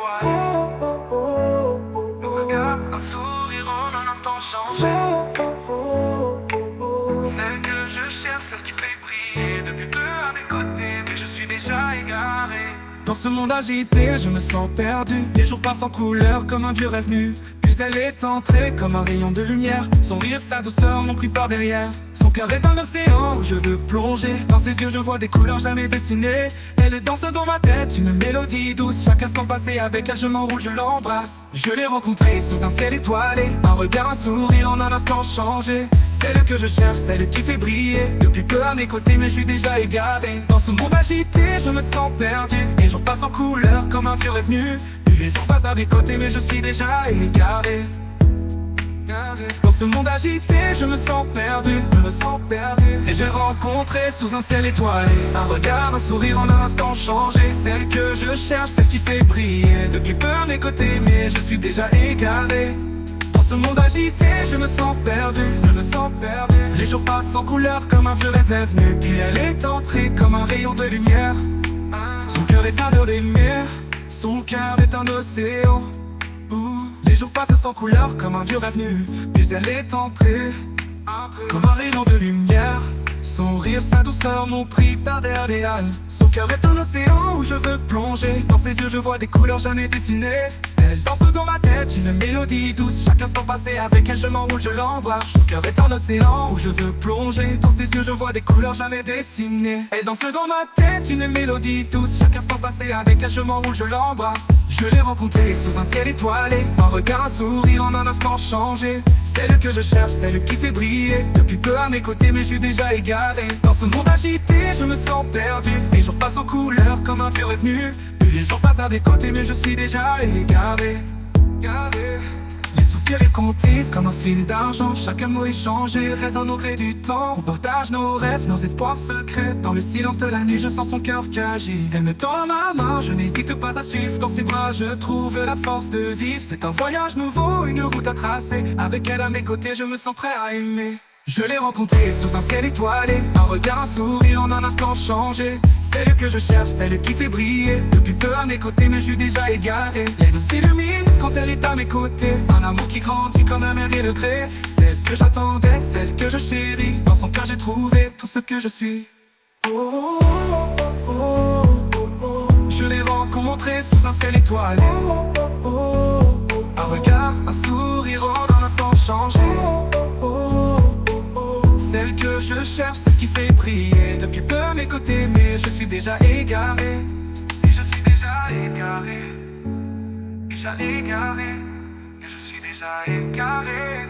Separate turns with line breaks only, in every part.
étoilé. Le regard, un sourire en un instant changé. Celle que je cherche, celle qui fait briller depuis peu à mes côtés, mais je suis déjà égaré.
Dans ce monde agité, je me sens perdu. Les jours passent en couleur comme un vieux rêve nu. Puis elle est entrée comme un rayon de lumière. Son rire, sa douceur m'ont pris par derrière. Son cœur est un océan où je veux plonger. Dans ses yeux je vois des couleurs jamais dessinées. Elle danse dans ma tête, une mélodie douce. Chaque instant passé avec elle je m'enroule, je l'embrasse. Je l'ai rencontrée sous un ciel étoilé. Un regard, un sourire en un instant changé. Celle que je cherche, celle qui fait briller depuis peu à mes côtés, mais je suis déjà égaré. Dans ce monde agité, je me sens perdu. Les jours passent en couleur comme un vieux rêve nu. Puis les jours passent à mes côtés, mais je suis déjà égaré. Dans ce monde agité, je me sens perdu, Et j'ai rencontré sous un ciel étoilé. Un regard, un sourire en un instant changé. Celle que je cherche, celle qui fait briller depuis peu à mes côtés, mais je suis déjà égaré. Dans ce monde agité, je me sens perdu, Les jours passent en couleur comme un vieux rêve venu. Puis elle est entrée comme un rayon de lumière. Son cœur est un des mers, son cœur est un océan. Les jours passent sans couleur comme un vieux rêve nu. Puis elle est entrée comme un rayon de lumière. Son rire, sa douceur m'ont pris par derrière. Son cœur est un océan où je veux plonger. Dans ses yeux je vois des couleurs jamais dessinées. Elle danse dans ma tête, une mélodie douce. Chaque instant passé avec elle je m'enroule, je l'embrasse. Son cœur est un océan où je veux plonger. Dans ses yeux je vois des couleurs jamais dessinées. Elle danse dans ma tête, une mélodie douce. Chaque instant passé avec elle je m'enroule, je l'embrasse. Je l'ai rencontrée sous un ciel étoilé. Un regard, un sourire en un instant changé. Celle que je cherche, celle qui fait briller depuis peu à mes côtés, mais je suis déjà égaré. Dans ce monde agité, je me sens perdu. Les jours passent en couleur comme un vieux rêve nu. Puis les jours passent à mes côtés, mais je suis déjà égaré. Les soupirs les comptisent comme un fil d'argent. Chaque mot échangé résonne au gré du temps. On partage nos rêves, nos espoirs secrets. Dans le silence de la nuit, je sens son cœur qui agit. Elle me tend ma main, je n'hésite pas à suivre. Dans ses bras, je trouve la force de vivre. C'est un voyage nouveau, une route à tracer. Avec elle à mes côtés, je me sens prêt à aimer. Je l'ai rencontrée sous un ciel étoilé. Un regard, un sourire en un instant changé. Celle que je cherche, celle qui fait briller depuis peu à mes côtés, mais je suis déjà égaré. Les deux s'illuminent quand elle est à mes côtés. Un amour qui grandit comme un mer et le gré. Celle que j'attendais, celle que je chéris. Dans son cœur j'ai trouvé tout ce que je suis. Je l'ai rencontrée sous un ciel étoilé. Un regard, un sourire en un instant changé. Celle que je cherche, celle qui fait briller depuis peu à mes côtés, mais je suis déjà égaré.
Et je suis déjà égaré. Déjà égaré. Et je suis déjà égaré.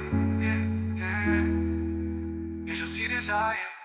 Et je suis déjà égaré.